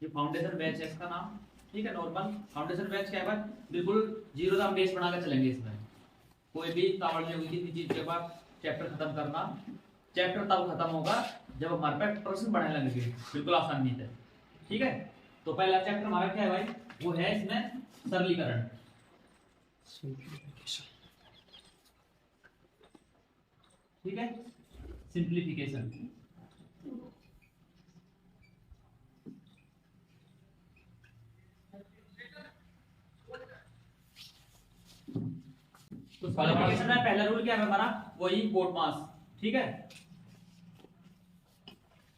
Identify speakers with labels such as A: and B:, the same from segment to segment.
A: ये foundation batch है इसका नाम, ठीक है। नॉर्मल फाउंडेशन बैच क्या है भाई, बिल्कुल जीरो का बेस बना के चलेंगे इसमें। कोई भी कावड़ नहीं होगी किसी चीज के बाद चैप्टर खत्म करना। चैप्टर तब खत्म होगा जब हमारे पास प्रश्न बढ़ने लगेंगे, बिल्कुल आसानी से, ठीक है। तो पहला चैप्टर हमारा क्या है भाई, वो है इसमें सरलीकरण, ठीक है, सिंप्लीफिकेशन। तो सिंप्लीफिकेशन में पहला रूल क्या है हमारा, वही कोट मास, ठीक है।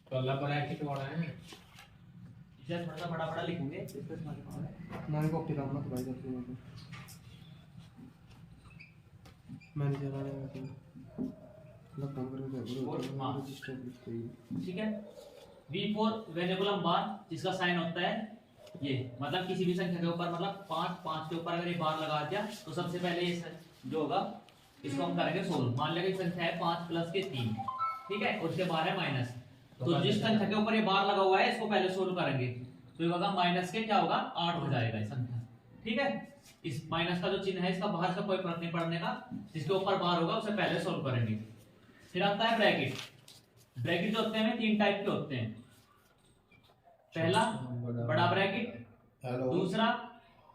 B: तो अल्लाह पर है कि थोड़ा है
A: इसे थोड़ा सा बड़ा बड़ा लिखोगे
C: मैंने कॉपी करना तो भाई करती हूं मैंने चला रहा हूं लग काम करके रजिस्टर लिखते ही,
A: ठीक है। V फॉर वेरिएबल बार, जिसका साइन होता है ये, मतलब किसी भी संख्या के ऊपर, मतलब 5 के ऊपर अगर ये बार लगा दिया तो सबसे पहले ये जो होगा इसको हम करेंगे सोल्व। मान लिया कि संख्या है 5 प्लस के 3, ठीक है, उसके बाद है माइनस, तो जिस संख्या के ऊपर ये बार लगा हुआ है इसको पहले सोल्व करेंगे, तो ये होगा माइनस के क्या होगा 8 हो जाएगा ये संख्या, ठीक है। इस माइनस का जो चिन्ह है इसका बाहर से कोई फर्क नहीं पड़ने का, जिसके ऊपर बार होगा उसे पहले सोल्व करेंगे। फिर आता है ब्रैकेट। ब्रैकेट जो होते हैं 3 टाइप के होते हैं, पहला बड़ा ब्रैकेट, दूसरा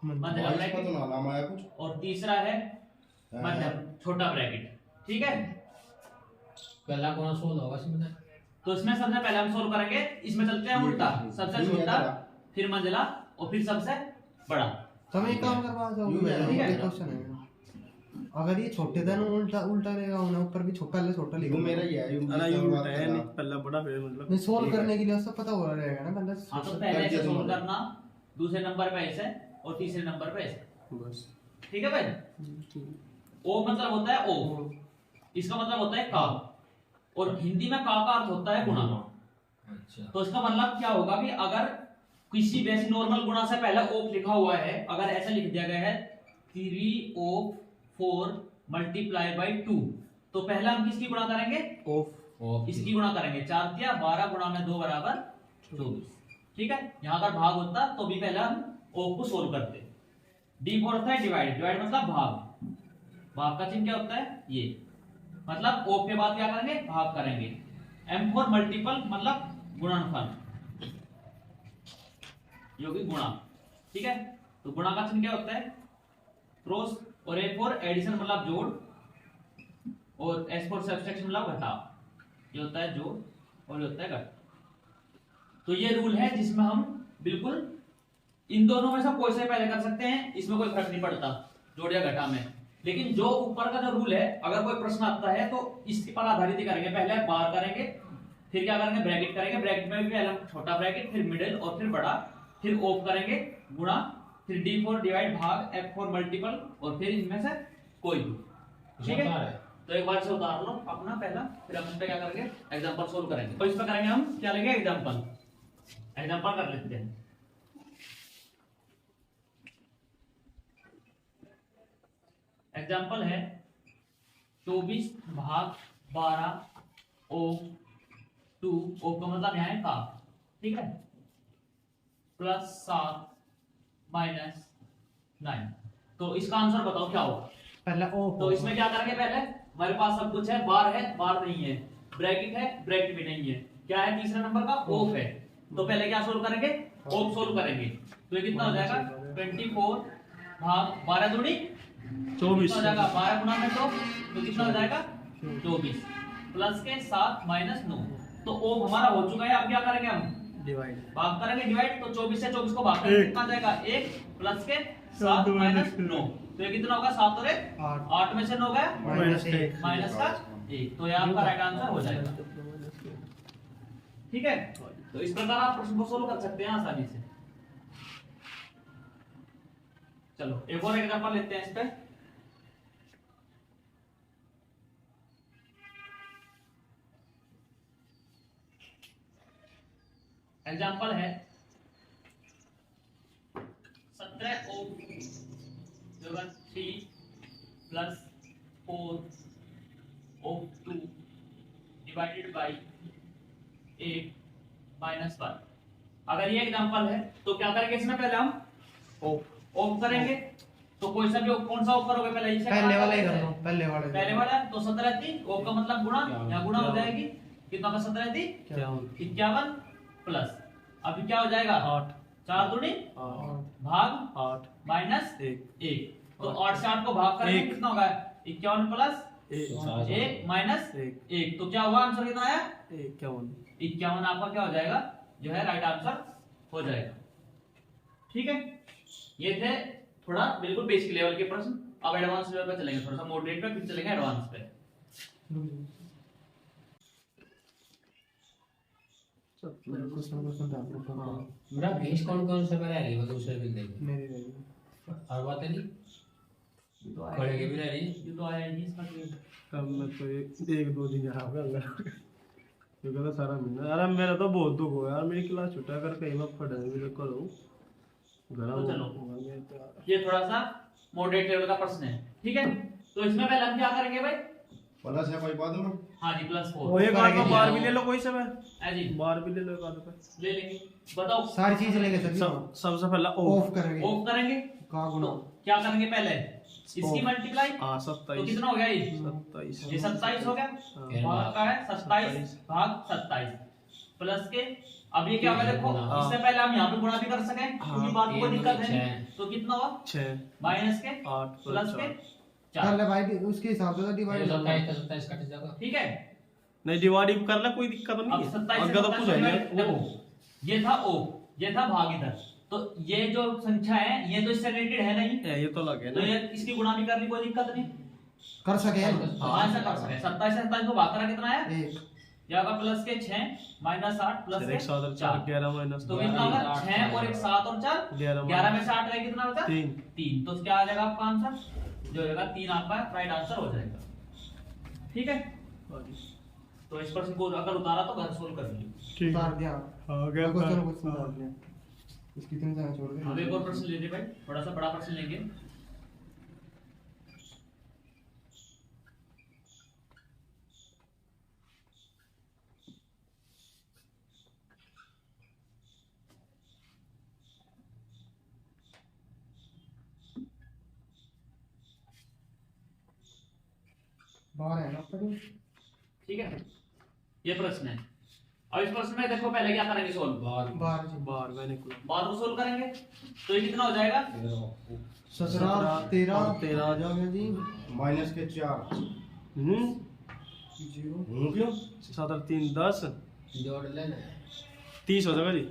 A: मध्यम ब्रैकेट, और तीसरा है मध्यम छोटा ब्रैकेट, ठीक है।
B: पहला कौन सोल्व होगा इसमें?
A: तो इसमें सबसे पहले हम सोल्व करेंगे, इसमें चलते हैं उल्टा, सबसे छोटा फिर मंझला और फिर सबसे बड़ा।
C: तुम एक काम करवा दो,
A: ठीक है।
C: क्वेश्चन है अगर ये छोटे देन उल्टा उल्टा रहेगा, उन्हें ऊपर भी पहले छोटा लिखो।
D: मेरा ही है
E: अरे ये उल्टा है नहीं, पहला बड़ा फिर मतलब
C: नहीं सोल्व करने के लिए सब पता हो रहेगा ना पहले।
A: हां तो पहले ऐसे सोल्व करना, दूसरे नंबर पे ऐसे और तीसरे नंबर पे ऐसे,
E: बस
A: ठीक है भाई। ओ मतलब होता है ओ, इसका मतलब होता है का, और हिंदी में का अर्थ होता है गुणा।
B: अच्छा,
A: तो इसका मतलब क्या होगा कि अगर किसी वैसे नॉर्मल गुणा से पहले ओप लिखा हुआ है, अगर ऐसा लिख दिया गया है 3 ओप 4 मल्टीप्लाई बाई 2, तो पहले हम किसकी गुणा करेंगे,
E: ऑफ
A: इसकी गुणा करेंगे। 4 दिया 12 गुणा में 2 बराबर 24, ठीक है। यहां अगर भाग होता तो भी पहले हम ओप को सोल्व करते। डी फॉर होता है डिवाइड, डिवाइड मतलब भाग, भाग का चिन्ह क्या होता है ये, मतलब ओप के बाद क्या करेंगे भाग करेंगे। एम फॉर मल्टीपल मतलब गुणनफल, जो कि गुणा, ठीक है। तो गुणा का चिन्ह क्या होता है क्रॉस, और ए फॉर एडिशन मतलब जोड़, और एस फॉर सब्सट्रैक्शन मतलब घटाव। ये होता है जोड़ और ये होता है घटाव। तो ये रूल है जिसमें हम बिल्कुल इन दोनों में से कोई से पहले कर सकते हैं, इसमें कोई फर्क नहीं पड़ता जोड़ या घटा में। लेकिन जो ऊपर का जो रूल है, अगर कोई प्रश्न आता है तो इसके पर आधारित ही करेंगे, पहले बार करेंगे, फिर क्या करेंगे ब्रैकेट करेंगे, ब्रैकेट में भी पहले हम छोटा ब्रैकेट, फिर मिडिल और फिर बड़ा, फिर ओप करेंगे गुणा, फिर डी फॉर डिवाइड भाग, एफ फॉर मल्टीपल, और फिर इनमें से कोई भी, ठीक है। तो एक बार से उतार लो अपना पहला, फिर हम इस पे क्या करेंगे एग्जांपल सोल्व करेंगे। तो इस पे करेंगे हम क्या लेंगे एग्जांपल, एग्जांपल कर लेते हैं। एग्जांपल है 24 भाग 12 ओ 2, ओ का मतलब यहाँ है का, ठीक है, प्लस 7 माइनस 9। तो इसका आंसर बताओ क्या होगा।
C: पहले ओ,
A: तो इसमें क्या करेंगे, पहले हमारे पास सब कुछ है, बार है बार नहीं है, ब्रैकेट है ब्रैकेट भी नहीं है, क्या है तीसरा नंबर का ओप है। तो पहले क्या सोल्व करेंगे ओप सोल्व करेंगे। तो ये कितना हो जाएगा 24 भाग 12 दूनी 24 हो जाएगा, 12 गुना में 2 तो कितना हो जाएगा 24 प्लस के 7 माइनस 9। तो ओप हमारा हो चुका है, अब क्या करेंगे हम
E: डिवाइड
A: भाग करेंगे डिवाइड। तो 24 से 24 को भाग करेंगे कितना आ जाएगा 1 प्लस के 7 माइनस 9, तो ये कितना होगा 7 और 1 8 में से 9 गया माइनस का 1, तो ये आपका राइट आंसर हो जाएगा, ठीक है। तो इस प्रकार आप प्रश्न को सोल्व कर सकते हैं आसानी से। चलो एक और एग्जांपल लेते हैं इस पे। एग्जांपल है 17 ओम 3 प्लस 4 ओम 2 डिवाइडेड बाई 8 माइनस 1। अगर ये एग्जांपल है तो क्या करेंगे इसमें पहले हम ऑफ करेंगे। तो कोई सा भी कौन सा ऑफ करोगे पहले? इसे
C: पहले वाला ही कर लो, पहले वाला
A: तो 17 3 ऑफ का मतलब गुणा, या गुणा हो जाएगी कितना का 17 3 51 प्लस अभी क्या हो जाएगा
E: 8
A: 4 दूनी भाग
E: 8
A: माइनस
E: 1
A: 1। तो 8 से 8 को भाग करेंगे
E: एक।
A: कितना होगा 51 प्लस
E: 1
A: 1 माइनस
E: 1
A: 1। तो क्या हुआ आंसर कितना आया
E: 51
A: 51 आपका क्या हो जाएगा जो है राइट आंसर हो जाएगा। ठीक है, ये थे थोड़ा बिल्कुल बेसिक लेवल के प्रश्न। अब एडवांस लेवल पे चलेंगे, थोड़ा सा मॉडरेट पे, फिर चलेंगे एडवांस पे।
B: मेरा भेज कौन से पर है वो दूसरे भी देख
C: मेरी रही
B: और बात है नहीं खड़े के भी रह रही
A: ये तो आया ही नहीं इसका तो।
E: तब मैं तो एक दो दिन यहाँ पे अंदर तो कहता सारा महीना। अरे मेरा तो बहुत दुख हुआ यार, मेरी क्लास छुट्टा कर कहीं मैं पढ़ा भी तो करो घर
A: तो चलो ये थोड़ा सा मॉडरेट लेवल का प्रश्न है। ठीक है, तो इसमें पहले हम क्या करेंगे भाई?
D: प्लस है कोई बात नहीं।
A: हाँ जी प्लस
E: वो
A: 4
E: एक बार को बार भी ले लो कोई समय
A: है जी,
E: बार भी ले लो एक आधे पे
A: ले लेंगे। बताओ
C: सारी चीज लेके सभी
E: सबसे पहला
C: ऑफ करेंगे
A: ऑफ करेंगे
C: का गुना
A: तो क्या करेंगे पहले इसकी मल्टीप्लाई।
E: हाँ
A: तो
E: 27
A: कितना हो गया ये
E: 27
A: ये 27 हो गया, भाग का है 27 भाग 27 प्लस के। अब ये क्या होगा देखो,
E: हाँ।
A: इससे पहले हम यहाँ पे गुणा भी कर सकें क्योंकि बात को कोई दिक्कत है। तो कितना हुआ
E: 6
A: माइनस के
E: 8
A: प्लस के 4।
C: कर ले भाई उसके हिसाब से डिवाइड
B: 27 कट जाएगा
A: ठीक है,
E: नहीं डिवाइड कर ले कोई दिक्कत
A: अब
E: नहीं है।
A: 27
E: अगर तो पूछ है
A: देखो ये था ओ, ये था भाग इधर, तो ये जो संख्या है ये तो इससे रिलेटेड है नहीं,
E: ये तो लगे
A: तो
E: ना
A: ये इसकी गुणा भी कर ली कोई दिक्कत नहीं।
C: कर सके
A: हाँ ऐसा कर सकते हैं। 27 से 27 को भाग करा कितना है
C: एक
A: या होगा प्लस के 6 माइनस 8 प्लस
E: एक 7 और 4 11 माइनस
A: तो कितना होगा 6 और एक 7 और 4 11 में से 8 गए कितना बचा 3। तो क्या आ जाएगा आपका आंसर जो होगा 3 आपका राइट आंसर हो जाएगा। ठीक है, तो इस प्रश्न को अगर उतारा तो घर सोल्व कर लीजिए।
E: ठीक
C: उतार दिया
E: हो गया
C: क्वेश्चन क्वेश्चन उतार दिया इसकी तीन जगह छोड़ दे।
A: अब एक और प्रश्न लेते भाई, थोड़ा सा बड़ा प्रश्न लेंगे।
C: बाहर है ना पड़ी
A: ठीक है, ये प्रश्न है। अब इस प्रश्न में देखो पहले क्या करेंगे सोल्व,
B: बाहर
C: बाहर जी
E: बाहर में निकला
A: बार को सोल्व करेंगे तो ये कितना हो जाएगा
C: 17 13
E: 13
C: आ जाओगे जी
D: माइनस के 4
C: जीरो
D: क्यों
E: 7 और 3 10
B: जोड़ लेना
E: 30 हो जाएगा जी।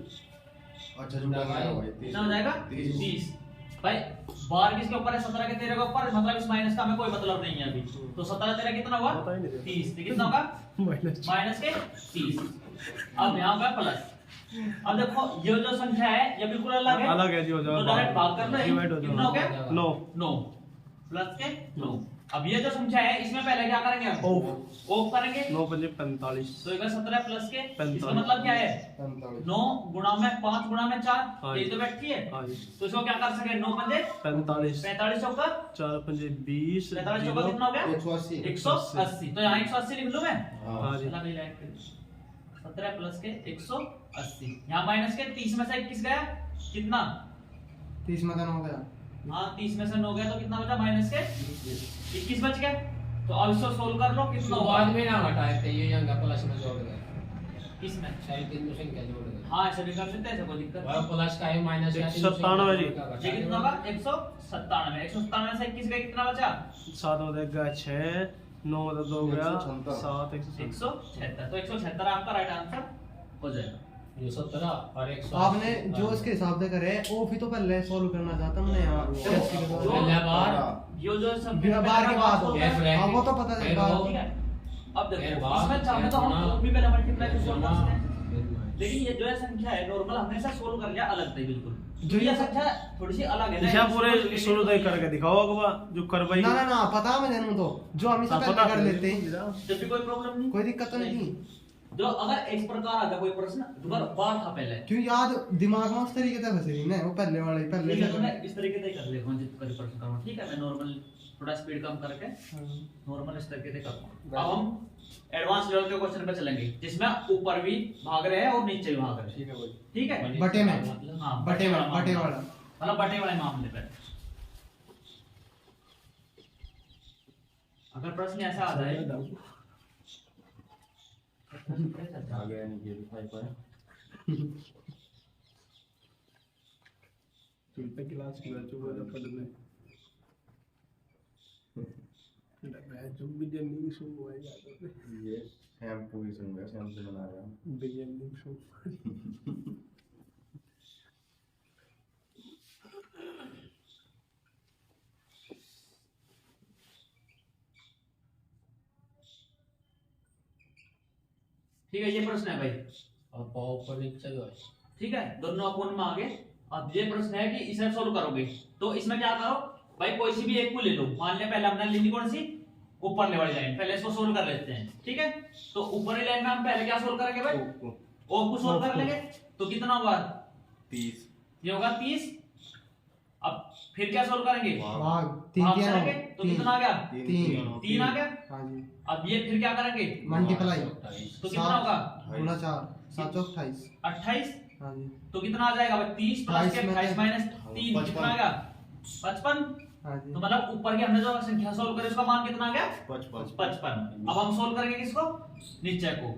D: अच्छा जो भाई
A: कितना हो जाएगा 30 भाई। बार किसके ऊपर है 17 के 13 के ऊपर, मतलब इस माइनस का हमें कोई मतलब नहीं है अभी। तो 17 13 कितना हुआ
E: पता ही नहीं
A: 30, तो कितना होगा
E: माइनस
A: माइनस के 30। अब यहाँ होगा प्लस। अब देखो ये जो संख्या है ये बिल्कुल अलग है,
E: अलग है जी हो
A: तो
E: जाएगा
A: डायरेक्ट भाग कर लो।
E: डिवाइड हो
A: कितना हो
E: जाएगा
A: गया
E: 9
A: 9 प्लस के 9। अब ये जो संख्या है इसमें पहले क्या करेंगे हम ऑफ करेंगे
E: 9 5 45
A: तो ये 17 प्लस के, इसका
E: 45
A: मतलब क्या है
C: 45
A: 9 गुणा में 5 गुणा में 4
E: हाँ
A: ये
E: जी।
A: तो बैठती है।
E: हाँ जी
A: तो इसको क्या कर सके 9 पंजे
E: 45
A: 45 चौका
E: 4 5 20
A: 45 चौका कितना हो गया
D: 180
A: 180। तो यहाँ 180 लिख लूं मैं,
E: हाँ जी
A: चला नहीं लाइक 17 प्लस के 180, यहाँ माइनस के 30 में से 21 गया कितना
C: 30 में हो गया
A: हाँ 30 में से 9 गया तो कितना बचा माइनस के 21 बच गया। तो अब इसको सोल्व कर लो कितना हुआ
B: बाद में ना हटाए थे ये यंगा प्लस में जोड़ गए
A: इसमें।
B: सारी तीन संख्या जोड़ गए
A: हाँ ऐसे भी कर सकते हैं, ऐसे कोई दिक्कत
B: और प्लस का है माइनस का
E: 197 जी।
A: ये कितना होगा 197 197 से 21 गया कितना बचा
E: 7 हो जाएगा 6 9 2 गया 7
A: 176। तो 176 आपका राइट आंसर हो जाएगा।
B: ये 17 और 100
C: आपने जो इसके हिसाब से करे वो भी तो पहले सॉल्व करना चाहता हमने यहाँ टेस्ट के
A: जो-
C: दौरान।
B: पहले बार
A: ये जो सब
C: बिना बार की बात हो
A: ठीक है,
C: हाँ वो तो पता है बात
A: ठीक है। अब
B: फिर
A: देखो
B: बार,
A: इसमें चाहे तो
B: फिर
A: हम
B: गुणा,
A: भी पहले मल्टीप्लाई कर
B: गुणा,
A: सकते हैं, लेकिन ये जो है संख्या है नॉर्मल हमने ऐसा सोल्व कर लिया अलग थे बिल्कुल।
C: जो
A: जो
C: ये
A: ये संख्या थोड़ी सी अलग है ना,
E: दिशा
A: इसको
E: पूरे
A: related
E: शुरू
A: नहीं
E: तक
A: है।
E: करके दिखाओ अगवा जो करवाई
C: ना ना ना पता मैं जानूं तो जो हम इससे पहले कर लेते हैं
A: जब भी कोई प्रॉब्लम नहीं,
C: कोई दिक्कत तो नहीं
A: जो अगर इस प्रकार आता कोई प्रश्न तो अगर बार था पहले
C: क्यों याद दिमाग में उस तरीके से फंसे ना वो पहले वाले पहले
A: ठीक है, तो
C: से
A: मैं इस तरीके से ही कर ले कौन जित कर प्रश्न करूं। ठीक है, मैं नॉर्मल थोड़ा स्पीड कम करके
E: हाँ।
A: नॉर्मल इस तरीके से करता हूं। अब हम एडवांस लेवल के क्वेश्चन पे चलेंगे जिसमें ऊपर भी भाग रहे हैं और नीचे भी भाग रहे हैं।
E: ठीक है भाई।
A: ठीक है,
C: बटे में
B: मतलब
A: हाँ
C: बटे वाला
A: मतलब बटे वाले मामले पे अगर प्रश्न ऐसा आ जाए
D: आगे नहीं ये दिखाई पाए
E: चुलता क्लास की बच्चों को जब पढ़ने मैं जो भी जन्नी सुन हुआ है यार
D: ये शैम्पू ही सुन गया, शैम्पू बना रहा हूँ।
E: बिजली सुन
A: ठीक है, ये प्रश्न है भाई।
B: और पाव ऊपर नीचे जो है
A: ठीक है, दोनों अपोन में आगे। अब ये प्रश्न है कि इसे सोल्व करोगे तो इसमें क्या करो भाई, कोई सी भी एक को ले लो। मान लिया पहले हमने ली थी कौन सी, ऊपर वाली लाइन, पहले इसको सोल्व कर लेते हैं। ठीक है, तो ऊपर वाली लाइन में हम पहले क्या सोल्व करेंगे भाई, ओ को सोल्व कर लेंगे। तो कितना होगा
D: 30
A: ये होगा 30। अब फिर क्या सोल्व करेंगे,
C: भाग 3
A: भाग
C: क्या
A: करेंगे तो कितना आ गया, 3 आ गया।
C: हाँ जी
A: अब ये फिर क्या करेंगे,
C: मल्टीप्लाई
A: तो कितना होगा
C: गुना 4 7 28
A: 28।
C: हाँ जी
A: तो कितना आ जाएगा भाई, 30 प्लस के 28 माइनस 3 कितना आ गया 55।
C: हाँ जी
A: तो मतलब ऊपर की हमने जो संख्या सोल्व करी उसका मान कितना आ गया 55। अब हम सोल्व करेंगे किसको, नीचे को।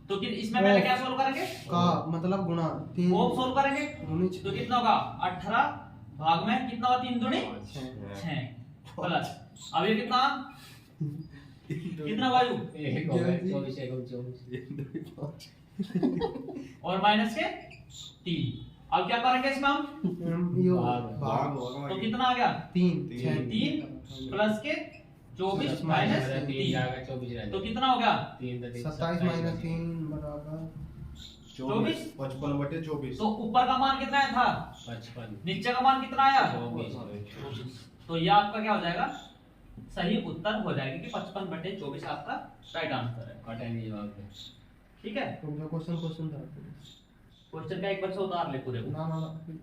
A: तो कि इसमें पहले क्या सोल्व करेंगे,
C: का मतलब गुना 3
A: वो सोल्व करेंगे
C: गुनी
A: तो कितना होगा 18 भाग में कितना होगा 3 दूनी 6 प्लस अब ये कितना कितना वायु
B: एक हो गया 24 एक हो 24
A: और माइनस के 3। अब क्या करेंगे इसमें हम,
C: यो
B: भाग
C: भाग
A: तो कितना आ गया
C: 3
A: 3 प्लस के 24 माइनस
B: 3 जाएगा 24
A: 3
B: रह
A: तो कितना हो गया
B: 3
C: 27 माइनस 3 बराबर
A: 24
D: 55/24
A: तो ऊपर का मान कितना आया था
B: 55
A: नीचे का मान कितना आया
B: 24
A: तो ये आपका क्या हो जाएगा, सही उत्तर हो जाएगा कि 55/24 आपका राइट आंसर है।
B: कटे नहीं जवाब में
A: ठीक है,
C: तो जो क्वेश्चन था
A: क्वेश्चन का एक बार से उतार ले पूरे को।
C: ना ना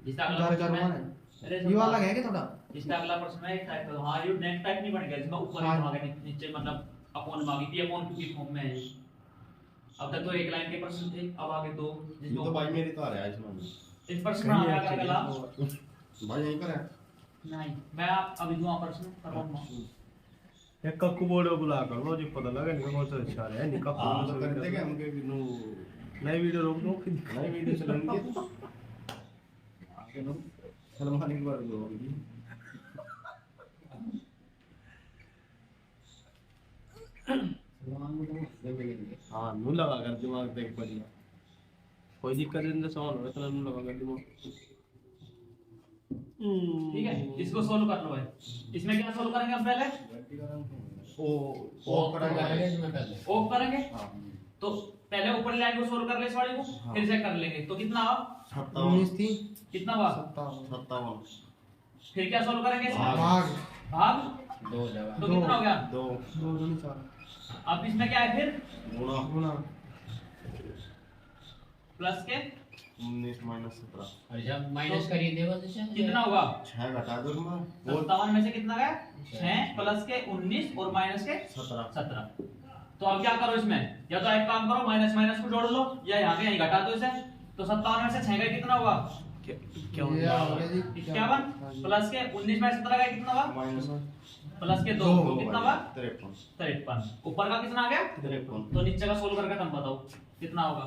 A: जिसका अगला
C: उधार
A: प्रश्न
C: करवाना
A: है,
C: है
A: अरे
C: ये वाला है क्या थोड़ा
A: जिसका अगला प्रश्न है एक टाइप का, हां ये नेक्स्ट टाइप नहीं बन गया जिसमें ऊपर
C: हाँ।
A: भाग है नीचे मतलब अपॉन भाग पी अपॉन क्यू की फॉर्म में है। अब तक तो एक लाइन के प्रश्न थे, अब आगे दो
D: ये
A: जिसमें
D: तो भाई मेरी तो आ रहा है इसमें
A: इस प्रश्न में आगे अगला
D: भाई यहीं पर है
A: नहीं, मैं अभी दूंगा प्रश्न करवाऊंगा।
E: एक कक्कू बोर्ड को बुला कर लो जी, पता लगा नहीं कौन सा अच्छा है नहीं कक्कू
D: हम तो करते क्या उनके नो
E: नई वीडियो रोक दो
D: नई वीडियो चलेंगे आगे नो सलमान एक बार जो होगी
E: हाँ नू लगा कर दिमाग देख बढ़िया, कोई दिक्कत नहीं सवाल हो इतना नू लगा कर दिमाग।
A: ठीक है, इसको सोल्व कर लो भाई। इसमें क्या सोल्व करेंगे हम पहले,
D: ओ करेंगे
B: इसमें पहले
A: ओप करेंगे।
D: हां
A: तो पहले ऊपर लाइन को सोल्व कर ले इस वाली को, फिर से कर लेंगे तो कितना हुआ
C: 19 थी
A: कितना हुआ
D: 57
A: फिर क्या सोल्व करेंगे इसमें?
C: भाग
A: भाग
B: 2 जगह
A: तो कितना हो गया
D: 2
C: 2 दूनी 4
A: अब इसमें क्या है फिर
D: गुणा
C: गुना
A: प्लस के
D: 19 - 17
B: और जब माइनस करिए देगा तो
A: कितना होगा
D: 6 घटा दो तुम वो
A: 57 में से कितना गया 6 प्लस के 19 और माइनस के
D: 17
A: 17। तो अब क्या करो इसमें, या तो एक काम करो माइनस माइनस को जोड़ लो या यहाँ के यहीं घटा दो इसे। तो 57 में से 6 गए कितना हुआ
E: क्या
C: ये आ गया जी
A: 51 प्लस के 19 में से 17 गए कितना हुआ
D: माइनस
A: प्लस के 2
C: दो,
A: कितना हुआ
D: 53
A: 53। ऊपर का कितना आ गया
D: 53
A: तो नीचे का सोल्व करके तुम बताओ कितना होगा।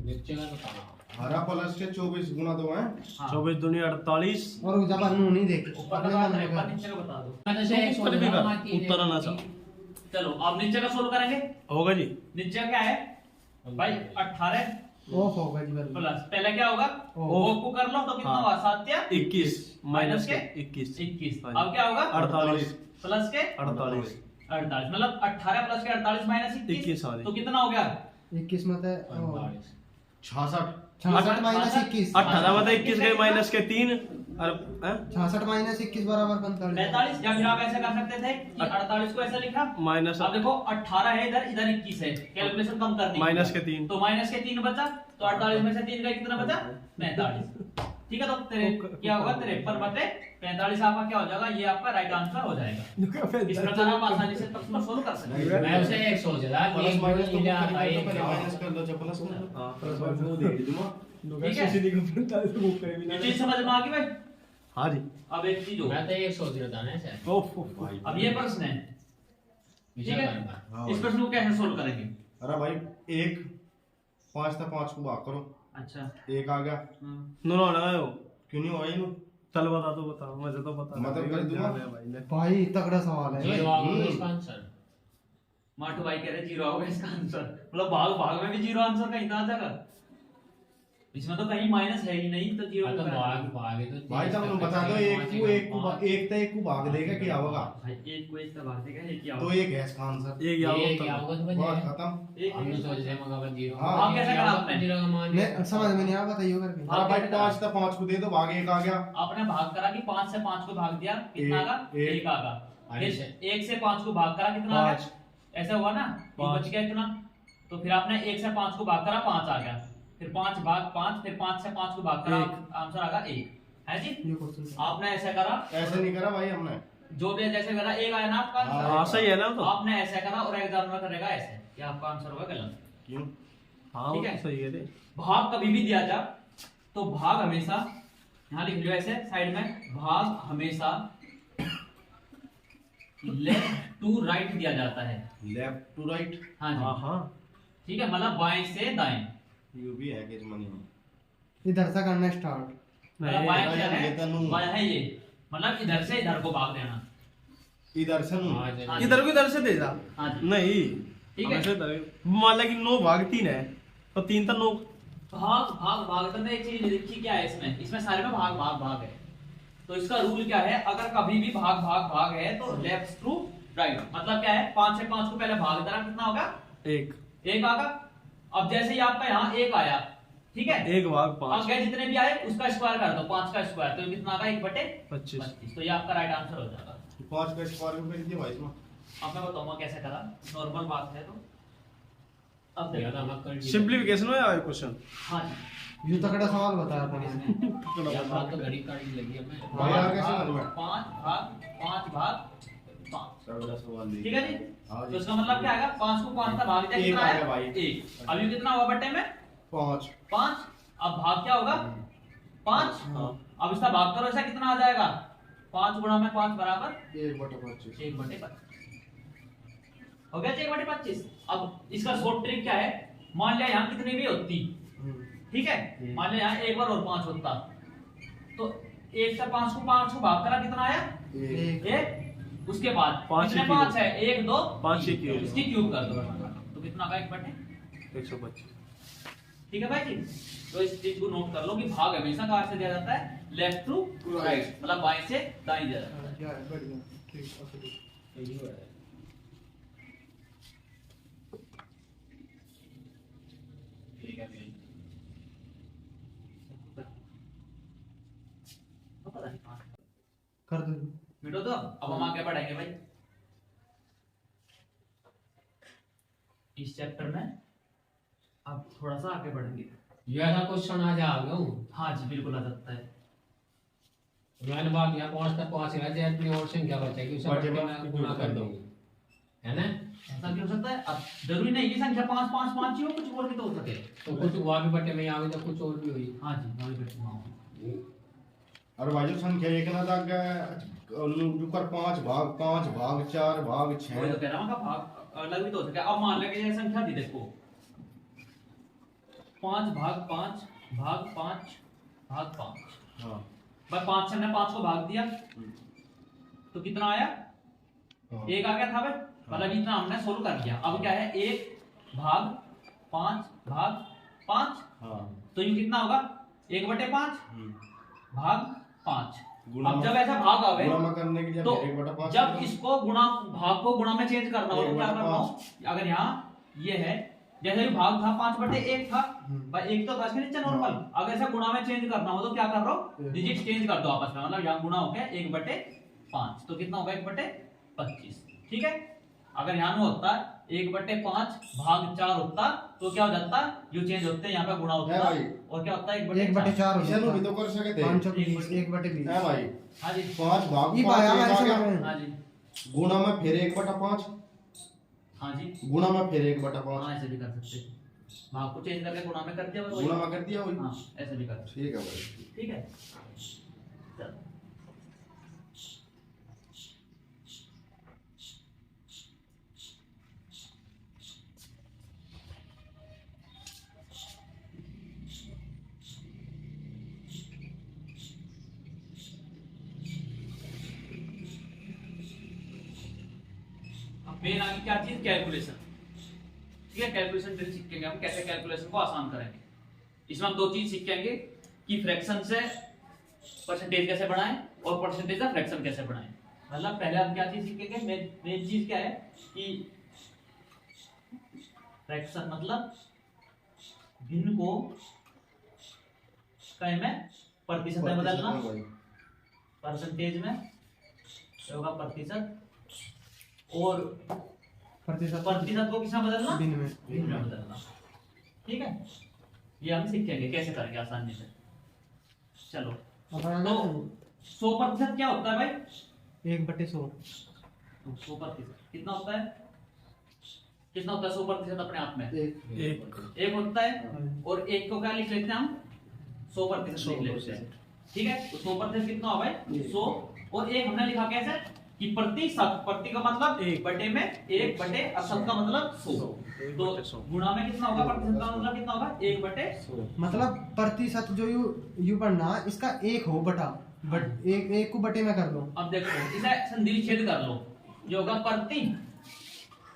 B: नीचे का बताना
D: हरा प्लस के 24 गुना 2 है
A: हाँ
E: 24 दूनी 48
C: और जब नू नहीं देख
A: ऊपर का 53 नीचे का बता दो।
B: मैंने से
E: ऊपर भी कर, उत्तर आना सा
A: चलो अब नीचे का सोल्व करेंगे।
E: होगा जी।
A: नीचे क्या है भाई 18
C: ऑफ होगा जी बराबर
A: प्लस पहले क्या होगा
C: ओ
A: को कर लो तो कितना
E: हाँ।
A: हुआ 7 या
E: 21 माइनस के
A: 21
E: 21
A: अब क्या होगा
E: 48
A: प्लस के
E: 48
A: 48 मतलब 18 प्लस के 48 माइनस
E: 21
A: 21 तो कितना हो गया
C: 21 में तो
D: 66
C: 66 माइनस 21
E: 18 में 21 गए माइनस के 3 और
C: 66 माइनस 21 बराबर 45
A: 45 या फिर आप ऐसे कर सकते थे कि 48 को ऐसे लिखा
E: माइनस
A: अब देखो 18 है इधर इधर 21 है कैलकुलेशन कम करनी
E: माइनस के 3
A: तो माइनस के 3 बचा तो 48 में से 3 गए कितना बचा 45 ठीक है, तो क्या होगा 53/45 आपका क्या हो जाएगा, ये आपका राइट आंसर हो जाएगा। इस प्रकार आप आसानी से प्रश्न सोल्व कर सकते हैं।
B: मैं उसे एक सोच रहा
D: प्लस
B: एक
D: माइनस तो
B: इधर आता
D: करेंगे
B: है
D: तो पहले माइनस कर दो, जब प्लस कर
E: हाँ
D: प्लस माइनस वो दे दूंगा।
A: ठीक है?
E: सीधी को 45 को करे बिना।
A: ये चीज समझ में आ गई भाई।
E: हाँ जी।
A: अब एक चीज हो,
B: मैं तो एक सोच रहा था ना सर,
E: ओह
A: अब ये प्रश्न है, ठीक
B: विचार
A: है,
B: करना।
D: हाँ
A: इस प्रश्न को कैसे सोल्व करेंगे?
D: अरे भाई 1 5 था, 5 को भाग करो,
A: अच्छा
D: 1 आ गया,
E: नो लगाओ।
D: क्यों नहीं हुआ ये नो?
E: चल बता दो, बता, मुझे तो पता
D: मतलब कर दूंगा?
E: भाई ने।
C: भाई तगड़ा सवाल है
B: जीरो आओगे इसका आंसर।
A: माटू भाई कह रहे 0 होगा इसका आंसर, मतलब भाग भाग में भी 0 आंसर कहीं ना आ जाएगा, इसमें तो कहीं माइनस है ही नहीं, तो 0
B: तो भाग भागे तो
D: भाई तुम बता दो, एक तो एक को भाग देगा क्या होगा?
A: भाई एक को इसका भाग देगा, एक क्या
D: तो
A: होगा?
D: एक है इसका आंसर,
E: एक याद
B: ये
E: होता
B: क्या
E: है।
B: होगा तो
D: बात
B: बचे
D: खत्म।
A: एक
B: हमने सोच रहे मगर जीरो
D: हाँ,
A: भाग कैसे करा आपने?
B: जीरो का मान
C: मैं समझ में नहीं आया, बताइए करके।
D: अरे भाई 5 था, 5 को दे दो, भाग 1 आ गया।
A: आपने भाग करा कि 5 से 5 को भाग दिया, कितना
D: एक,
A: आगा?
D: एक।
A: 1 आगा।
B: आगे
A: फिर
B: से।
A: 1 से 5 को भाग करा, कितना आ
E: 5।
A: गया? ऐसा हुआ ना, ये
E: 5।
A: बच गया इतना, तो फिर आपने 1 से 5 को भाग करा, 5 आ गया, फिर 5 भाग 5, फिर 5 से 5 को भाग करा, आंसर आगा 1 है जी।
C: ये क्वेश्चन
A: आपने ऐसा करा,
D: ऐसे नहीं करा भाई हमने।
A: जो भी जैसे करा 1 आया ना आपका
D: हाँ,
A: आंसर।
E: हाँ सही है ना तो।
A: आपने ऐसा करा और एग्जाम में करेगा ऐसे, क्या आपका आंसर होगा गलत।
D: क्यों?
E: हाँ
A: ठीक
E: वो
A: है।
E: तो सही है रे।
A: भाग कभी भी दिया जा तो भाग हमेशा, यहाँ लिख लो ऐसे साइड में, भाग हमेशा लेफ्ट टू राइट दिया जाता है।
D: लेफ्ट टू राइट,
A: हाँ
E: हाँ
A: जी,
E: हाँ।
A: ठीक है, मतलब बाएं से दाएं,
D: यू भी है कि मनी में।
C: इधर से करना स्टार्ट।
A: मतलब बाएं क्या
D: ये
A: है,
D: तनु।
A: बाएं है ये, मतलब इधर से इधर को भाग देना।
D: इधर से नु।
B: हाँ, चलो।
E: इधर को इधर से दे जा।
A: हाँ जी,
E: नहीं
A: ठीक है।
E: हमेशा इधर। मान ला कि 9 भाग 3 है तो 3 तो 9।
A: भाग भाग भाग तो एक चीज देखिए क्या है इसमें, इसमें सारे में भाग भाग भाग है, तो इसका रूल क्या है, अगर कभी भी भाग भाग भाग है तो लेफ्ट टू राइट, मतलब क्या है, 5 से 5 को पहले भाग देना, कितना होगा?
E: 1
A: 1 आगा। अब जैसे ही आपका यहाँ 1 आया, ठीक है,
E: 1 भाग 5
A: आगे जितने भी आए उसका स्क्वायर कर दो, 5 का स्क्वायर, तो कितना आगा?
E: 25।
A: 1/25, तो ये आपका राइट आंसर हो जाएगा।
D: 5 का स्क्वायर में कर दिया भाई इसमें।
A: अब मैं बताऊंगा कैसे करा, नॉर्मल बात है तो। अब
B: या तो
A: देखो,
B: हम कर दिए।
E: सिंपलीफिकेशन में आया क्वेश्चन।
A: हाँ जी,
C: ये तगड़ा सवाल बताया था मैंने।
B: या बात तो घड़ी काटी लगी हमें।
D: भाई आ कैसे करूंगा?
A: 5 भाग 5,
D: तगड़ा सवाल दे।
A: ठीक है जी।
D: हाँ
A: तो
D: जी।
A: इसका मतलब क्या आएगा, 5 को 5 का भाग दिया,
D: एक
A: कितना
D: आ
A: आया?
D: गया भाई।
A: 1। अभी कितना हुआ बट्टे में?
D: 5।
A: 5। अब भाग क्या होगा? 5।
D: हाँ।
A: अब इसका भाग करो, ऐसा कितना आ जाएगा? 5 गुणा में 5 बराबर
D: 1/25।
A: 1/25 हो गया, 1/25। अब इसका शॉर्ट ट्रिक क्या है, मान लिया यहाँ कितनी भी होती, ठीक है, मान लिया यहाँ 1 बार और 5 होता, तो 1 से 5 को भाग करा, कितना आया? 1। उसके बाद
E: 5
A: कितने 5 है? 1 2
E: 5 ही क्यूब।
A: इसकी क्यूब कर दो, तो कितना आएगा?
E: 125।
A: ठीक है भाई जी। तो इस चीज को नोट कर लो कि भाग हमेशा कहाँ से दिया जाता है? लेफ्ट टू राइट, मतलब बाएं से दाएं दिया जाता है।
C: क्या है, बढ़िया। ठीक है।
B: ठीक है भाई।
A: तो पता नहीं कहाँ से।
C: कर दो।
A: मिटो तो अब हम आगे बढ़ेंगे भाई इस चैप्टर में, अब थोड़ा सा आगे बढ़ेंगे।
B: ये ऐसा क्वेश्चन आज आ गया हूँ।
A: हाँ जी, बिल्कुल आ सकता है।
B: मैंने बात यहाँ 5 तक पहुँच गया, जो अपनी और संख्या बचेगी उसे
D: बचे
B: बटे
D: में
B: में गुणा कर दूंगी, है ना?
A: ऐसा भी हो सकता है, अब जरूरी नहीं कि संख्या 5 5 5 ही हो, कुछ और भी तो हो सके।
B: तो कुछ हुआ भी बटे में आ गई तो कुछ और भी हुई।
A: हाँ जी, वही बैठूंगा हूँ।
D: अरे भाई जो संख्या एक ना तक जो कर 5 भाग 4 भाग
A: वही
D: 6।
A: तो कह रहा हूँ कि भाग अलग भी तो हो सके। अब मान लें कि ये संख्या थी, देखो 5 भाग 5 भाग 5 भाग 5,
D: हाँ।
A: भाई 5 से हमने 5 को भाग दिया, तो कितना आया?
D: हाँ।
A: 1 आ गया था भाई, मतलब इतना हमने सोल्व कर लिया। अब क्या है, 1 भाग 5 भाग 5,
D: हाँ।
A: तो ये कितना होगा? 1/5 भाग 5।
D: गुणा
A: अब जब ऐसा भाग आवे
D: गुणा में करने के लिए
A: तो
D: 1/5
A: जब इसको गुणा, भाग को गुणा में चेंज करना हो तो क्या
D: 1/5
A: करना हो? अगर यहाँ ये है, जैसे ये भाग था 5/1 था, भाई 1 तो था इसके नीचे नॉर्मल, अगर ऐसा गुणा में चेंज करना हो तो क्या कर रहा हो? डिजिट चेंज कर दो आपस में, मतलब यहाँ गुणा हो गया 1/5, तो कितना होगा? 1/25, ठीक है। अगर यहाँ में होता 1/5 भाग 4 होता तो क्या हो जाता, यू चेंज होते हैं यहाँ पे गुणा होता
D: है भाई।
A: और क्या होता है
C: 1/4
D: इसे नु भी तो कर सकते हैं।
C: 520 1/20
D: है भाई
A: हाँ जी
D: 5 भाग
C: ये
D: 5
C: पाया हमारे
D: एक आ
C: समय
D: गया।
C: में।
A: हाँ जी
D: गुणा में फिर 1/5
A: हाँ जी
D: गुणा में फिर 1/5
A: हाँ ऐसे भी कर सकते हैं, भाग को चेंज करके गुणा में कर दिया वही।
D: गुणा में कर दिया वही।
A: हाँ ऐसे भी कर सकते
D: ठीक है भाई।
A: हैं। ठीक है चलो। अब मेन आगे क्या चीज, कैलकुलेशन। ठीक है, कैलकुलेशन ड्रिल सीखेंगे हम, कैसे कैलकुलेशन को आसान करेंगे। इसमें हम दो चीज सीखेंगे कि फ्रैक्शन से परसेंटेज कैसे बनाएं और परसेंटेज से फ्रैक्शन कैसे बनाएं। मतलब पहले हम क्या चीज सीखेंगे, मेन चीज क्या है कि फ्रैक्शन मतलब भिन्न को कई में प्रतिशत में बदलना, परसेंटेज में होगा प्रतिशत, और
C: प्रतिशत
A: को किसमें बदलना,
C: दिन में
A: भिन्न में बदलना। ठीक है, ये हम सीखेंगे कैसे करेंगे आसानी से। चलो तो 100% क्या होता है भाई,
C: 1/100
A: 100% कितना होता है, कितना होता है 100% अपने आप में
E: एक
A: एक होता है, और एक को क्या लिख लेते हैं हम 100% लिख लेते हैं। ठीक है, तो 100% कितना होगा भाई 100, और एक हमने लिखा कैसे कि प्रतिशत, प्रति का मतलब
E: एक।
A: बटे में 1/, और शत का मतलब 100, तो गुणा में कितना होगा, प्रतिशत का मतलब कितना होगा 1/100।
C: मतलब प्रतिशत जो यू पढ़ना इसका 1 हो बटा बट एक को बटे में कर दो।
A: अब देखो इसे संधि छेद कर लो, ये होगा प्रति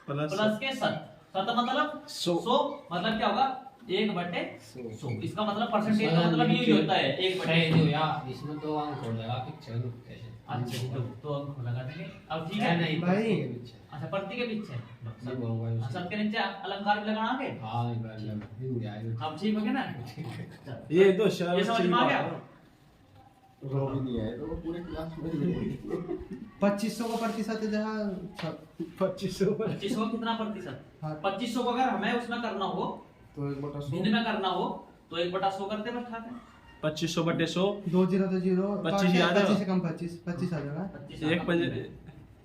A: प्लस के शत, शत मतलब 100 मतलब क्या होगा 1/100। इसका मतलब परसेंटेज का मतलब ये होता है 1/100।
B: जो यार इसमें तो अंक हो जाएगा पिक्चर कैसे।
A: अच्छा तो अंक लगा देंगे। अब ठीक है,
B: नहीं
C: भाई।
A: अच्छा प्रति के पीछे
B: ये बोलूंगा
A: शत के नीचे अलंकार भी लगाना के।
B: हां एक बार लगा
A: अब ठीक हो गया ना। चल,
E: ये तो
A: ये समझ में आ गया।
D: रो भी नहीं आए तो पूरे क्लास में ही
C: 2500 का प्रतिशत है जहाँ
E: 2500
A: 2500 का कितना प्रतिशत,
C: हाँ।
A: 2500 को अगर हमें उसमें करना हो,
D: तो 1/100
A: भिन्न में करना हो तो 1/100 करते बैठाते
E: 2500/100
C: 2 0 तो 0
E: 25 याद है?
C: 25 से कम 25 आ जाएगा।
A: 25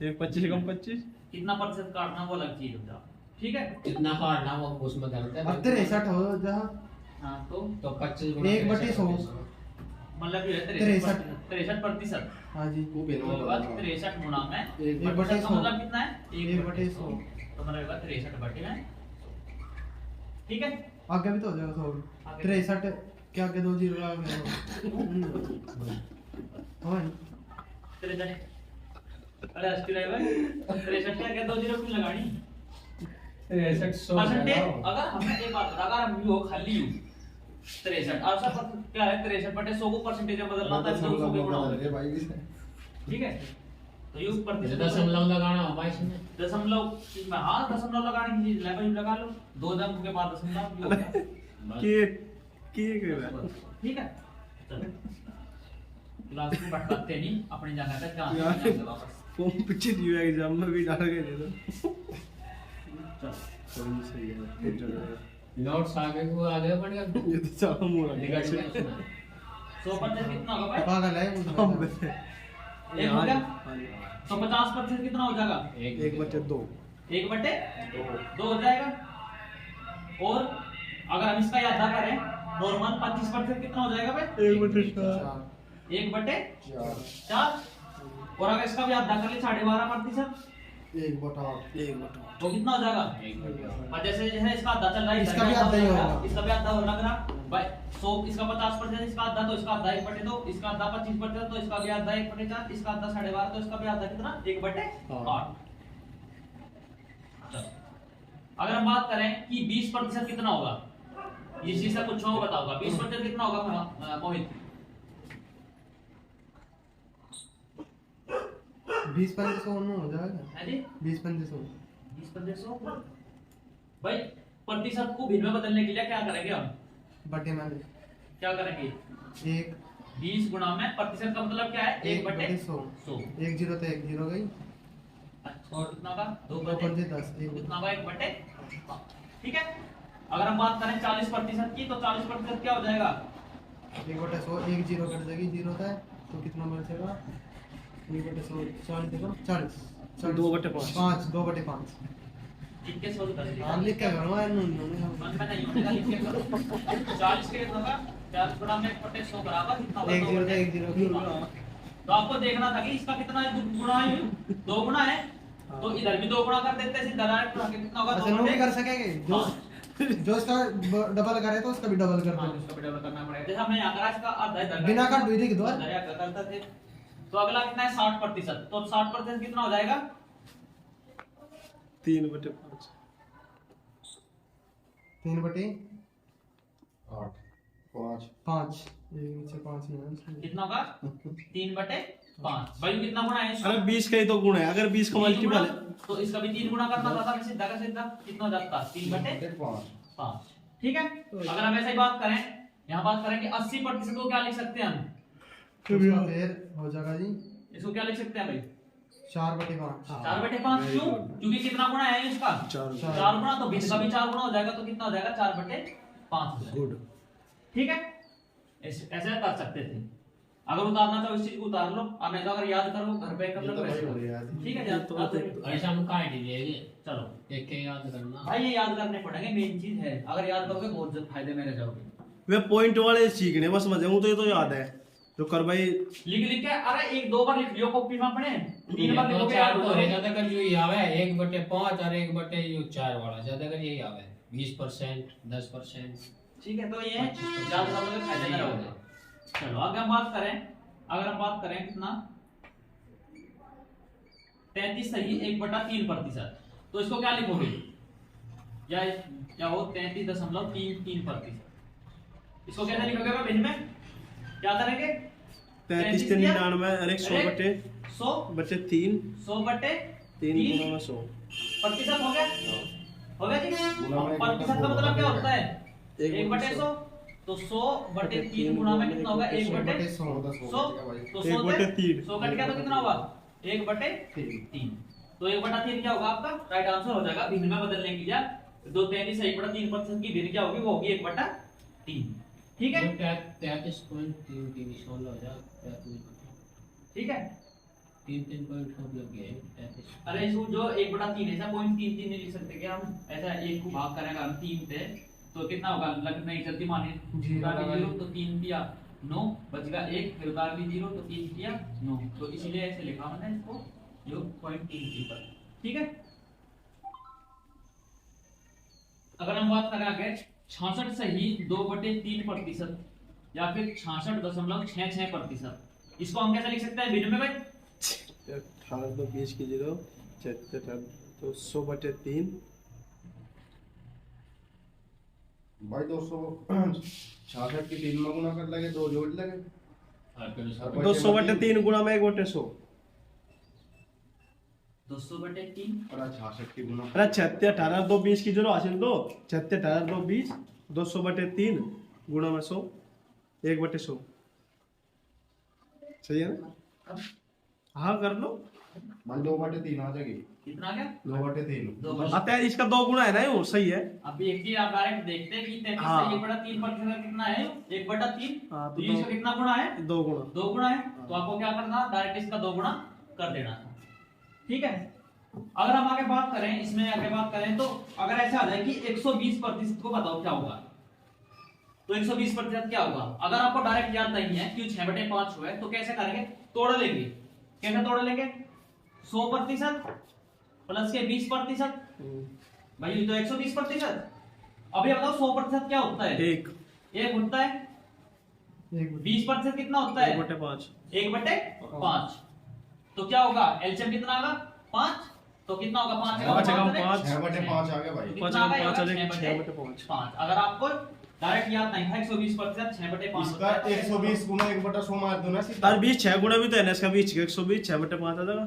E: एक 25 कम 25
A: कितना प्रतिशत काटना वो अलग चीज हो जाए। ठीक है,
B: कितना काटना वो उसमें करते
C: अब 63 हो जहाँ
A: हाँ तो
B: 25
C: 1/100
A: मतलब ये
C: 63
A: 63%।
C: हाँ जी
D: वो भी
A: तो होगा 63 गुणा में
C: एक बटे
A: प्रतिशत का
C: 100
A: मतलब कितना है
C: 1/100
A: तो मतलब होगा 63/में। ठीक है,
C: आगे भी तो हो जाएगा 100
A: आगे।
C: 63 क्या आगे 2 0 लगा गया हो
A: 63 अरे अस्सी ड्राइवर 63 क्या क्या 2 0 क्यों लगानी
B: 63
A: परसेंटेज। अगर हमें एक बात बता, अगर हम यू खाली यू 63 और सब क्या है 63/100 को परसेंटेज में बदलना था तो 100 के गुणा होगा।
D: अरे भाई
A: ठीक है, तो यू प्रतिशत
B: दशमलव लगाना होगा इसमें।
A: दशमलव में, हाँ दशमलव लगाने की चीज लेवल लगा लो, 2 अंक के बाद दशमलव भी हो गया।
E: के कर रहा है
A: ठीक है, चलो क्लास में बैठाते नहीं अपनी जगह पे
E: यार।
A: जाना वापस।
E: फॉर्म पीछे दिया एग्जाम में भी डाल के दे दो
A: चलो
E: सही सही है फिर चलो
B: नोट्स आगे को आगे बढ़ गया
E: ये तो चालू मुड़ा
B: निकल गया उसमें।
A: 100% कितना होगा भाई,
C: पागल है वो
A: एक हो गया, तो 50% कितना हो जाएगा
E: 1/2
A: 1/2 हो जाएगा। और अगर हम इसका याद करें नॉर्मल 25% कितना हो जाएगा भाई
E: 1/4
A: 1/4। और अगर इसका भी याद कर ले 12.5%,
C: 1/8
A: वो कितना हो जाएगा। और जैसे जैसे इसका आधा चल रहा है,
C: इसका भी आधा ही होगा।
A: इसका भी आधा हो लग रहा भाई 100 इसका 50%, इसका आधा तो इसका आधा 1/2, इसका आधा 25% तो इसका भी आधा 1/4, इसका आधा 12.5 तो इसका भी आधा कितना 1/8। चलो, अगर हम बात करें कि 20% कितना होगा, इस चीज से कुछ हो बताओगा 20% कितना होगा मोहित
C: 20-25 हो जाएगा
A: है जी
C: 20-25
A: 20% भाई। प्रतिशत को भिन्न में बदलने के लिए क्या करेंगे हम,
C: बटे में
A: क्या करेंगे
C: 1
A: 20 गुणा में प्रतिशत का मतलब क्या है 1/100।
C: 1 0 तो 1 0 गई
A: और कितना होगा 2
C: दो
A: बटे
C: पंजे 10
A: कितना होगा 1 बटे 5। ठीक है, अगर हम बात करें 40% की तो 40% क्या हो जाएगा
C: 1/100 1 जीरो कट जाएगी, जीरो होता है तो कितना बचेगा 1/100 40 देखो 40
E: 2/5
C: 5 2/5
A: लिख के सोल्व कर
C: हम लिख के करवा
A: मन में नहीं होगा, लिख के करो 40 के कितना होगा 40 गुणा में 1 बटे 100 बराबर कितना होगा
C: 1 जीरो था 1 जीरो
A: तो आपको देखना था कि इसका कितना है, गुणा है 2 गुणा है, तो इधर भी 2 गुणा कर देते हैं, सीधा डायरेक्ट कितना होगा
C: अच्छा
A: 2
C: नो भी
A: बटे
C: कर सकेंगे जो इसका डबल करे तो उसका भी डबल कर
A: हाँ,
C: दो
A: उसका भी डबल करना पड़ेगा। जैसे हमने यहाँ करा इसका आधा इधर
C: बिना काट विधि के द्वारा
A: इधर यहाँ करते थे, तो अगला कितना है 60%, तो 60% कितना हो जाएगा
E: 3/5
D: 8 5
C: 5 ये नीचे 5 ही है
A: कितना होगा 3/5। भाई कितना गुणा है इसका?
E: अरे 20 का ही तो गुण है, अगर 20 का
A: 3
E: मल्टीपल
A: गुणा,
E: है
A: तो इसका भी 3 गुणा करना था, मैं सीधा का सीधा कितना हो जाता 3/5।
D: 5
A: ठीक है, अगर हम ऐसे ही बात करें, यहाँ बात करें कि 80% को क्या लिख सकते हैं हम,
C: उसका फिर हो जाएगा जी
A: इसको क्या लिख सकते हैं भाई
C: 4/5
A: 4/5। क्यों? क्योंकि कितना गुणा है इसका
E: 4
A: 4 गुणा, तो 20 का भी 4 गुणा हो जाएगा, तो कितना हो जाएगा 4/5।
E: गुड।
A: ठीक है, ऐसे कर सकते थे। अगर उतारना चाहो इस चीज को उतार लो, और नहीं तो अगर याद करो घर पे कर लो
D: तो
A: वैसे
D: भाई हो
A: करो।
D: रहा है
A: ठीक है, याद तो
B: ऐसा हम काट ही लेंगे,
A: चलो
B: एक के याद करना।
A: भाई ये याद करने पड़ेंगे, मेन चीज है, अगर याद करोगे बहुत ज्यादा फायदे में रह जाओगे।
E: वे पॉइंट वाले सीखने बस मजे हूं, तो ये तो याद है तो कर भाई
A: लिख के अरे 1-2 बार लिख लियो कॉपी में अपने, 3 बार
B: तो
A: लिखोगे
B: चार
A: याद हो
B: तो है,
A: जाएगा।
B: ज्यादा कर जो ये आवे 1/5 और 1/4 वाला ज्यादा कर यही आवे 20% 10%।
A: ठीक है, तो ये याद करोगे फायदे में रहोगे। चलो आगे हम बात करें, अगर हम बात करें कितना 33 सही 1/3%, तो इसको क्या लिखोगे या हो 33.33%। इसको कैसे लिखोगे मैं भिन्न में क्या करेंगे
E: 33 से 99 अरे 100 बटे
A: 100
E: बटे 3
A: 100 बटे
E: 3 गुना में 100
A: प्रतिशत हो गया जी।
D: गुना में
A: प्रतिशत का मतलब क्या होता है 1 बटे 100, तो 100 बटे 3 गुना में कितना होगा 1 बटे 100, तो 100
E: 1 बटे 3
A: 100 कट गया तो कितना होगा 1 बटे 3, तो 1/3 क्या होगा आपका राइट आंसर हो जाएगा। भिन्न में बदलने की या 2 से 1/3% की भिन्न क्या होगी, वो होगी 1/3। ठीक है
B: 33.33 16 हो जाएगा।
A: ठीक है,
B: 3 पॉइंट सब लग गए 33।
A: अरे इसको जो 1/3 ऐसा 0.33 नहीं लिख सकते क्या हम, ऐसा 1 को भाग करेंगे हम 3 पे तो कितना होगा, लग नहीं चलती माने
C: जीरो लगा
A: 0 तो 3 दिया 9 बचेगा 1, फिर उतार भी 0 तो 3 दिया 9, तो इसीलिए ऐसे लिखा मैंने इसको जो 0.33 पर। ठीक है, अगर हम बात करें आगे 66 सही 2/3% या फिर 66.66%, इसको हम कैसे लिख सकते हैं भिन्न में भाई
E: 18 तो 20 की 0 77 तो 100 बटे 3
D: भाई 266 की 3 में गुना कर लगे 2 जोड़ लगे
B: और फिर उसका
E: 200 बटे 3 गुना में 1 बटे 100
A: 200/3
D: और 66 की गुना
E: अरे 76 18 2 20 की 0 हासिल दो 76 18 2 20 200 बटे 3 गुना में 100 1 बटे 100 सही है ना? हाँ कर लो
D: भाई 2/3 आ जाएगी
A: कितना क्या
D: 2/3
A: 2
E: आता है इसका 2 गुना है ना वो सही है।
A: अभी एक चीज आप डायरेक्ट देखते हैं कि 33
E: हाँ।
A: से 1/3% कितना है 1/3,
E: हाँ,
A: तो ये इसका कितना गुणा है
E: 2 गुना
A: 2 गुणा है, तो आपको क्या करना डायरेक्ट इसका 2 गुणा कर देना था। ठीक है, अगर हम आगे बात करें, इसमें आगे बात करें तो अगर ऐसा आ जाए कि 120% को बताओ क्या होगा, तो 120% क्या होगा, अगर आपको डायरेक्ट याद नहीं है क्यों 6/5 हुआ है, तो कैसे करेंगे तोड़ लेंगे। कैसे तोड़ लेंगे 100% प्लस के 20%, भाई तो 120%। अभी बताओ 100% क्या होता है, 1 होता है, 20% कितना होता है
E: 1 बटे 5
A: 1/5, तो क्या होगा एलसीएम कितना आएगा 5, तो कितना होगा 5
E: 5 5
D: 6/5 आ गया भाई
E: 5 6 बटे 5
A: 5। अगर आपको डायरेक्ट याद नहीं था 120% 6/5
D: इसका 120 गुना 1/100 मार दो ना सीधा
E: तार 20 6 गुना भी तो है ना इसका 20 120 6 बटे 5 आ जाएगा।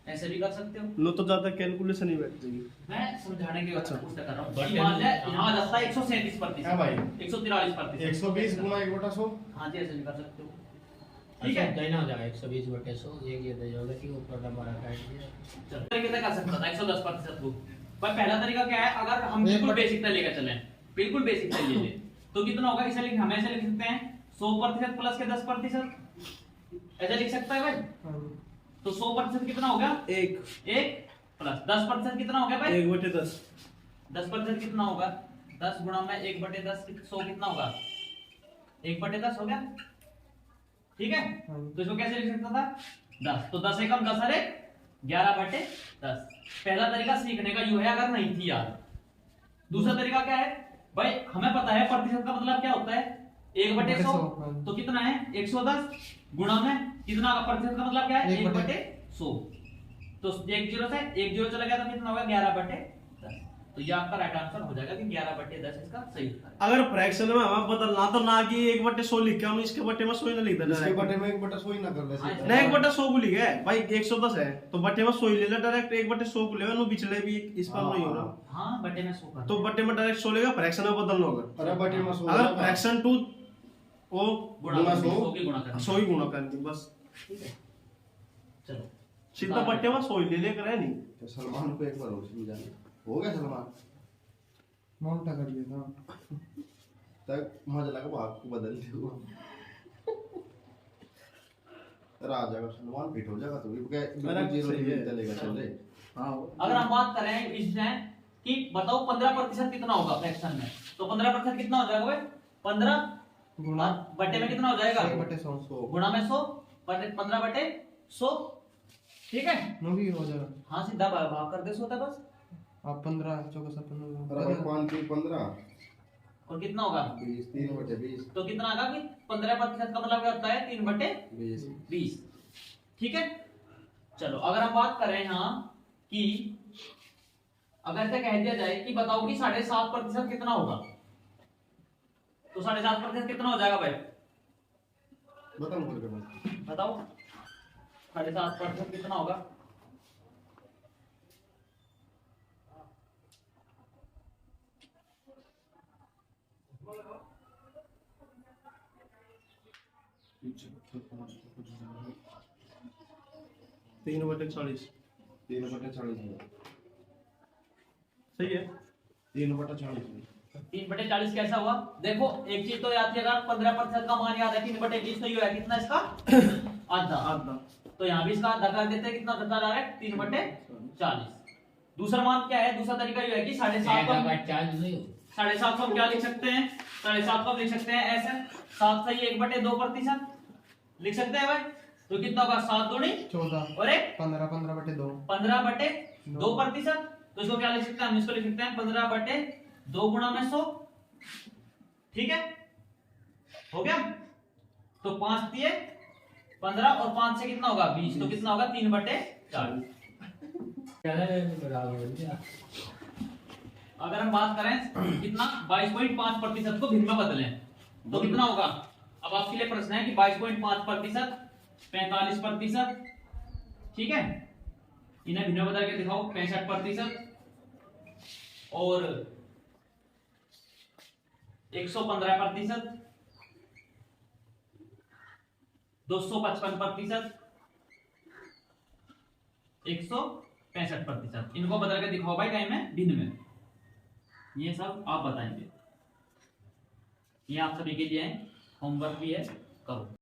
A: ऐसे भी कर सकते हो,
E: नो तो ज्यादा कैलकुलेशन ही बैठ जाएगी।
A: मैं समझाने के
E: अच्छा।
A: कोशिश कर रहा हूं।
B: बट
A: मान लिया यहां जाता है 137%,
D: हां भाई
A: 143%,
D: 120 गुना 1/100
A: हां जी ऐसे भी कर सकते हो। ठीक है,
B: देना हो जाएगा 120/100, ये दे जाओगे कि ऊपर हमारा काट दिया।
A: चलो तरीके से कर सकता था 110% को। पर पहला तरीका क्या है, अगर हम बिल्कुल बेसिक से लेकर चलें, बिल्कुल बेसिक से ले लें, तो कितना होगा, इसे लिख हम ऐसे लिख सकते हैं 100% प्लस के 10%, ऐसे लिख सकता है भाई। तो 100% कितना हो गया, एक प्लस 10% कितना हो गया भाई,
E: 1/10।
A: 10% कितना होगा, 10 गुणा में 1/10, 100 कितना होगा, 1/10 हो गया। ठीक है, तो इसको कैसे लिख सकता था, 10, तो 10 एकम 10 अरे 11/10। पहला तरीका सीखने का यूं है, अगर नहीं थी याद। दूसरा तरीका क्या है भाई, हमें पता है प्रतिशत का मतलब क्या होता है, 1/100, तो कितना है 110 गुणा में कितना, प्रतिशत का मतलब क्या है 1/100, तो 1 0 से 1 0 चला गया तो कितना होगा 11/10। तो ये आपका राइट आंसर हो जाएगा कि 11/10 इसका सही उत्तर है।
E: अगर फ्रैक्शन में हमें बदलना तो ना कि 1/100 लिख के हम इसके बटे में 100 ही ना लिख देना,
D: इसके बटे में 1/100 ही ना कर ले सीधा।
E: नहीं 1/100 को लिखे भाई, 110 है तो बटे में 100 ही ले ले डायरेक्ट, 1/100 को लेगा, नो बिचले भी इस पर नहीं हो रहा,
A: हाँ बटे में 100 कर
E: तो बटे में डायरेक्ट 100 लेगा, फ्रैक्शन में बदलना होगा।
D: अरे बटे में 100
E: अगर फ्रैक्शन टू वो
A: गुणा
D: गुणा
A: 100 की गुणा करना,
E: 100 ही गुणा करनी बस,
A: ठीक है। चलो
E: सीधा बटे में 100 ही ले लेकर है नहीं।
D: तो सलमान को एक बार और समझाना हो गया, सलमान
C: मोटा कर दिया था
D: तक मजा लगा, भाग को बदल दिया राजा का सलमान फिट हो जाएगा, तो ये
E: अरे
D: जीरो
E: सही है।
D: चलेगा चले।
E: हां
A: अगर हम बात करें इसमें कि बताओ 15% कितना होगा फ्रैक्शन में, तो 15% कितना हो जाएगा भाई, 15
C: गुणा
A: बटे में कितना हो जाएगा,
C: 1/100
A: गुणा में 100, 15/100, ठीक है।
C: नो भी हो जाएगा।
A: हाँ सीधा भाग कर दे 100 था बस,
C: आप 15 चौका 15
D: अरे 5 3 15
A: और कितना होगा
D: 20 3/20,
A: तो कितना आएगा कि 15% का मतलब क्या होता है
D: 20
A: 3/20, ठीक है। चलो अगर हम बात करें यहाँ कि अगर ऐसे कह दिया जाए कि बताओ कि 7.5% कितना होगा, तो 7.5% कितना हो जाएगा भाई,
D: बताओ करके
A: बताओ 7.5% कितना होगा,
E: तीन बटे 40
D: 3/40
E: सही है।
D: 3/40
A: 3/40 कैसा हुआ, देखो एक चीज तो याद है, अगर 15% का मान याद है 3/20 तो ये है कितना इसका आधा,
E: आधा
A: तो यहाँ भी इसका आधा कर देते हैं, कितना बता रहा है 3/40। दूसरा मान क्या है, दूसरा तरीका ये है कि 7.5 को 7.5 को हम क्या लिख सकते हैं, 7.5 को हम लिख सकते हैं ऐसे, 7 से 1/2% लिख सकते हैं भाई, तो कितना होगा 7 दूनी
C: 14
A: और 1
C: 15/2
A: 15/2%, तो इसको क्या लिख सकते हैं, हम इसको लिख सकते हैं 15/2 गुणा में 100, ठीक है, हो गया। तो 5 दिए 15 और 5 से कितना होगा 20, तो कितना होगा 3/40। अगर हम बात करें कितना 22.5% को भिन्न में बदलें तो कितना होगा, अब आपके लिए प्रश्न है कि 22.5%, 45%, ठीक है, इन्हें भिन्न बदल के दिखाओ, 65% और 115%, 255%, 165%, इनको बदल के दिखाओ भाई टाइम में भिन्न में, ये सब आप बताएंगे, ये आप सभी के लिए होमवर्क भी है, करो।